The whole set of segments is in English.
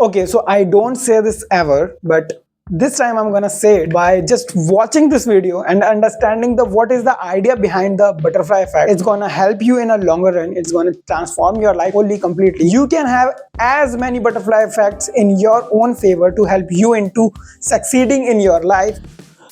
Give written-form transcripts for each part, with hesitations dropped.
Okay, so I don't say this ever, but this time I'm gonna say it by just watching this video and understanding what is the idea behind the butterfly effect. It's gonna help you in a longer run. It's gonna transform your life wholly completely. You can have as many butterfly effects in your own favor to help you into succeeding in your life.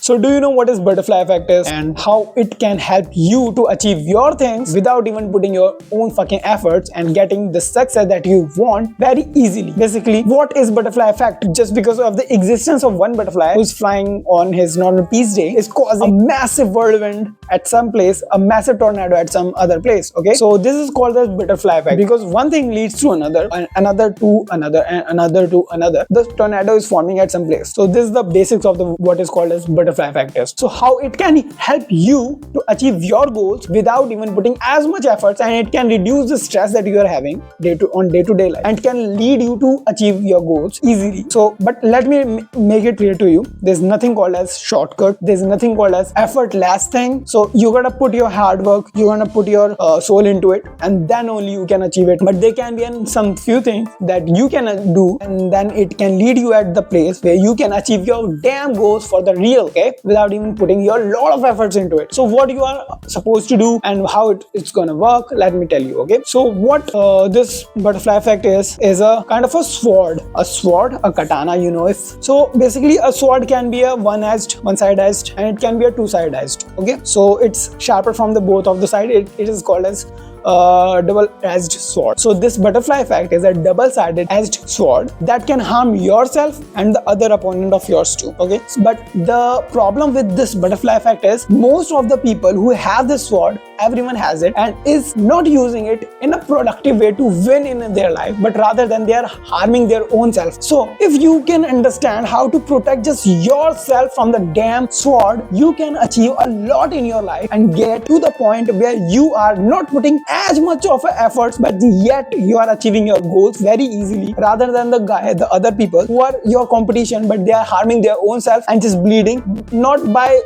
So do you know what is butterfly effect is and how it can help you to achieve your things without even putting your own fucking efforts and getting the success that you want very easily? Basically, what is butterfly effect? Just because of the existence of one butterfly who's flying on his normal peace day is causing a massive whirlwind at some place, a massive tornado at some other place. Okay, so this is called the butterfly effect because one thing leads to another and another to another and another to another. The tornado is forming at some place. So this is the basics of the what is called as butterfly effect is. So how it can help you to achieve your goals without even putting as much efforts, and it can reduce the stress that you are having day-to-day life and can lead you to achieve your goals easily. So but let me make it clear to you, there's nothing called as shortcut, there's nothing called as effortless thing. So you gotta put your hard work, you're gonna put your soul into it, and then only you can achieve it. But there can be some few things that you can do, and then it can lead you at the place where you can achieve your damn goals for the real, okay, without even putting your lot of efforts into it. So what you are supposed to do and how it's gonna work, let me tell you. Okay, so what this butterfly effect is a kind of a sword, a katana, you know. If so basically a sword can be a one-sided and it can be a two-sided. Okay, so it's sharper from the both of the side. It is called as double-edged sword. So this butterfly effect is a double-sided edged sword that can harm yourself and the other opponent of yours too. Okay, but the problem with this butterfly effect is most of the people who have this sword, everyone has it and is not using it in a productive way to win in their life, but rather than they are harming their own self. So if you can understand how to protect just yourself from the damn sword, you can achieve a lot in your life and get to the point where you are not putting as much of efforts, but yet you are achieving your goals very easily, rather than the other people who are your competition, but they are harming their own self and just bleeding, not by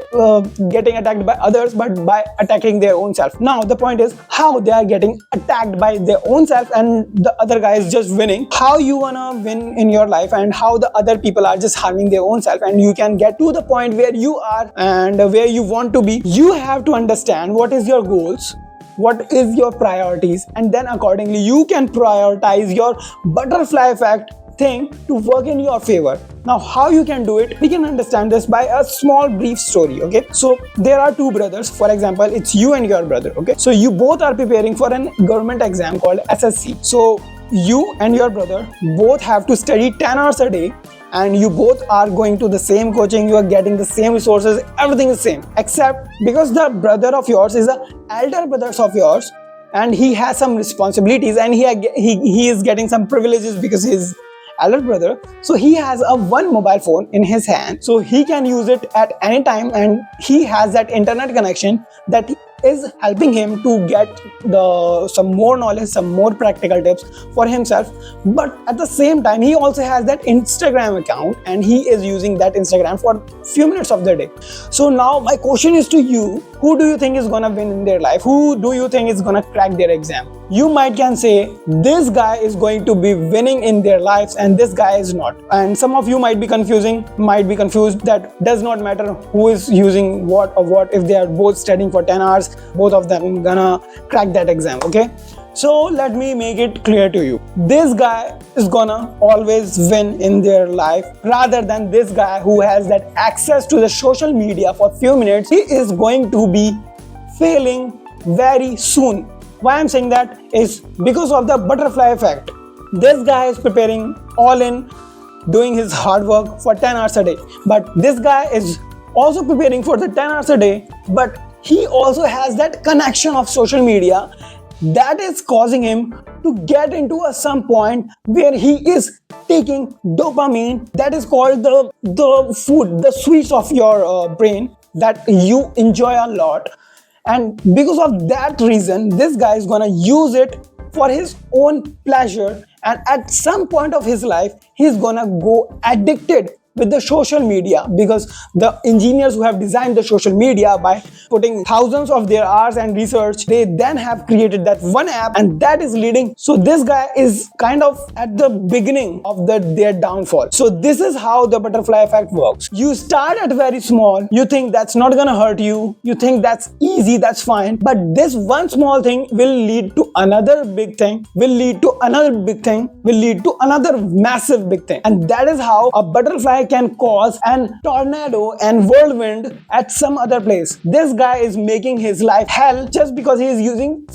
getting attacked by others, but by attacking their own self. Now the point is how they are getting attacked by their own self and the other guy is just winning. How you wanna win in your life and how the other people are just harming their own self, and you can get to the point where you are and where you want to be. You have to understand what is your goals, what is your priorities, and then accordingly you can prioritize your butterfly effect thing to work in your favor. Now how you can do it, we can understand this by a small brief story. Okay, so there are two brothers, for example it's you and your brother. Okay, so you both are preparing for an government exam called SSC. So you and your brother both have to study 10 hours a day, and you both are going to the same coaching, you are getting the same resources, everything is same, except because the brother of yours is the elder brother of yours and he has some responsibilities and he is getting some privileges because he's elder brother. So he has a one mobile phone in his hand, so he can use it at any time, and he has that internet connection that is helping him to get some more knowledge, some more practical tips for himself. But at the same time he also has that Instagram account and he is using that Instagram for few minutes of the day. So now my question is to you, who do you think is gonna win in their life? Who do you think is gonna crack their exam? You might can say this guy is going to be winning in their lives and this guy is not. And some of you might be confused that does not matter who is using what or what. If they are both studying for 10 hours, both of them gonna crack that exam. Okay, so let me make it clear to you, this guy is gonna always win in their life, rather than this guy who has that access to the social media for few minutes. He is going to be failing very soon. Why I'm saying that is because of the butterfly effect. This guy is preparing all in, doing his hard work for 10 hours a day, but this guy is also preparing for the 10 hours a day, but he also has that connection of social media that is causing him to get into some point where he is taking dopamine, that is called the food, the sweets of your brain that you enjoy a lot. And because of that reason, this guy is gonna use it for his own pleasure, and at some point of his life he's gonna go addicted with the social media, because the engineers who have designed the social media, by putting thousands of their hours and research, they then have created that one app, and that is leading. So this guy is kind of at the beginning of their downfall. So this is how the butterfly effect works. You start at very small, you think that's not gonna hurt you, you think that's easy, that's fine, but this one small thing will lead to another big thing, will lead to another big thing, will lead to another massive big thing. And that is how a butterfly can cause an tornado and whirlwind at some other place. This guy is making his life hell just because he is using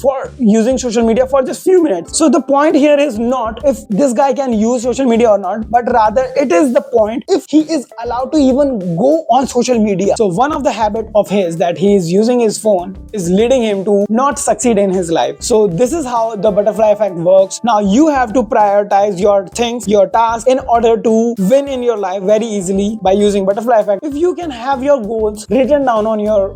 social media for just few minutes. So the point here is not if this guy can use social media or not, but rather it is the point if he is allowed to even go on social media. So one of the habit of his that he is using his phone is leading him to not succeed in his life. So this is how the butterfly effect works. Now you have to prioritize your things, your tasks, in order to win in your life very easily by using butterfly effect. If you can have your goals written down on your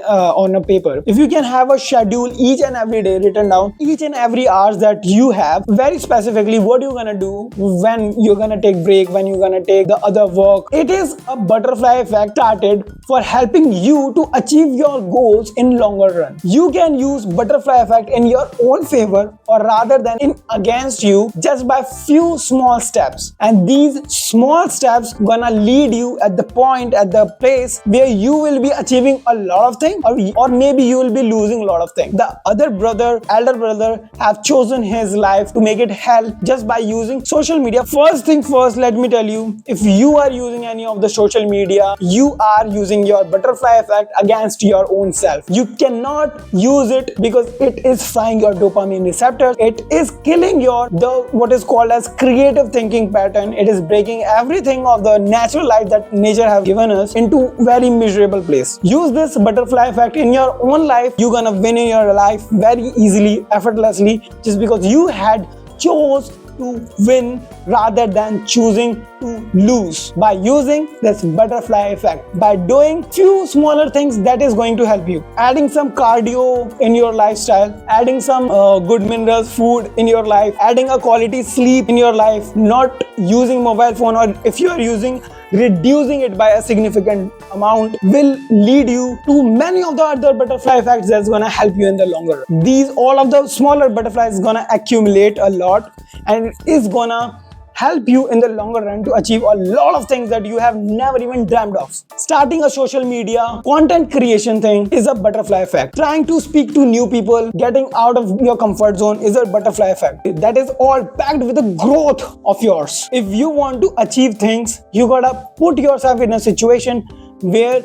on a paper, if you can have a schedule each and every day written down, each and every hours that you have, very specifically what you're gonna do, when you're gonna take break, when you're gonna take the other work. It is a butterfly effect started for helping you to achieve your goals in longer run. You can use butterfly effect in your own favor, or rather than in against you, just by few small steps. And these small steps gonna lead you at the point, at the place where you will be achieving a lot of things, or maybe you will be losing a lot of things. The other brother, elder brother, have chosen his life to make it hell just by using social media. First thing first, let me tell you, if you are using any of the social media, you are using your butterfly effect against your own self. You cannot use it because it is frying your dopamine receptors. It is killing your what is called as creative thinking pattern. It is breaking everything of the natural life that nature have given us into very miserable place. Use this butterfly effect in your own life. You're gonna win in your life very easily, effortlessly, just because you had chose to win rather than choosing to lose. By using this butterfly effect, by doing few smaller things, that is going to help you. Adding some cardio in your lifestyle, adding some good minerals food in your life, adding a quality sleep in your life, not using mobile phone, or if you are using, reducing it by a significant amount, will lead you to many of the other butterfly effects that's gonna help you in the longer run. These, all of the smaller butterflies, gonna accumulate a lot, and it is gonna help you in the longer run to achieve a lot of things that you have never even dreamed of. Starting a social media content creation thing is a butterfly effect. Trying to speak to new people, getting out of your comfort zone is a butterfly effect. That is all packed with the growth of yours. If you want to achieve things, you gotta put yourself in a situation where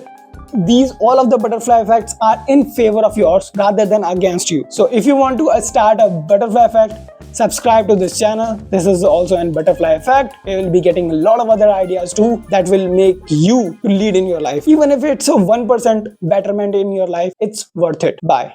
all of the butterfly effects are in favor of yours rather than against you. So if you want to start a butterfly effect, subscribe to this channel. This is also an butterfly effect. You will be getting a lot of other ideas too that will make you to lead in your life. Even if it's a 1% betterment in your life, it's worth it. Bye.